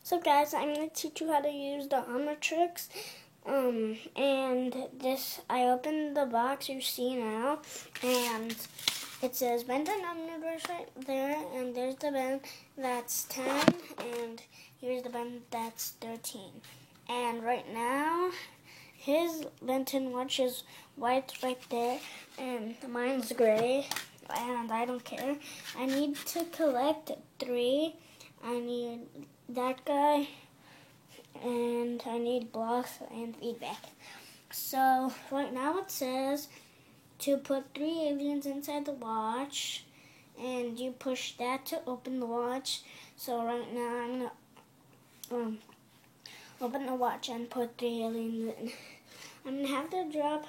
So guys, I'm going to teach you how to use the Omnitrix. And this, I opened the box you see now, and it says Benton Omniverse right there, and there's the Ben that's 10, and here's the Ben that's 13. And right now, his Benton watch is white right there, and mine's gray, and I don't care. I need to collect 3. I need that guy, and I need blocks and feedback. So right now it says to put 3 aliens inside the watch, and you push that to open the watch. So right now I'm gonna open the watch and put 3 aliens in. I'm gonna have to drop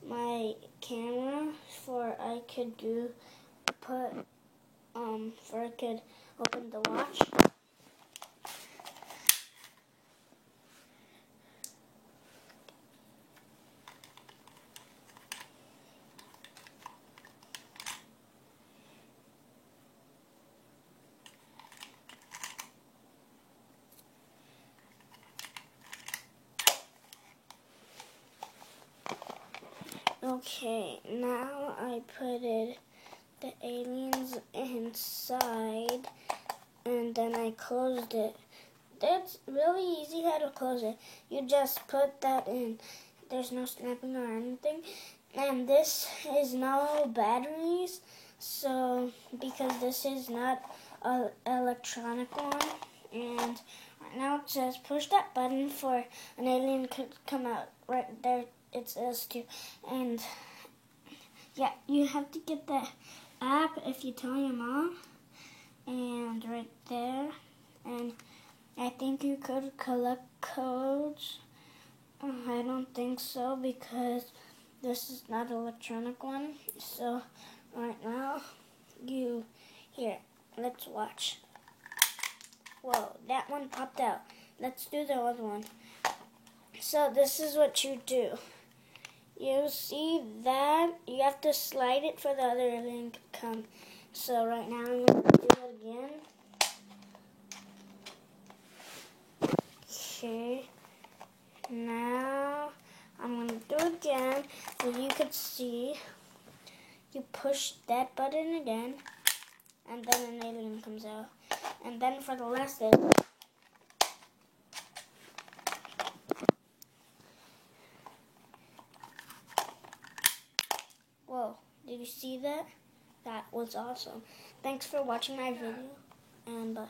my camera for I could open the watch. Okay, now I put the aliens inside, and then I closed it. That's really easy how to close it. You just put that in. There's no snapping or anything. And this is no batteries, so because this is not an electronic one. And right now it says push that button for an alien could come out. Right there it says to. And yeah, you have to get the app if you tell your mom. And right there. And I think you could collect codes. I don't think so because this is not an electronic one. So right now, here, let's watch. Whoa, that one popped out. Let's do the other one. So this is what you do. You see that? You have to slide it for the other alien to come. So right now I'm going to do it again. Okay. Now I'm going to do it again so you could see. You push that button again, and then an alien comes out. And then for the last alien, whoa, did you see that? That was awesome. Thanks for watching my video, and bye.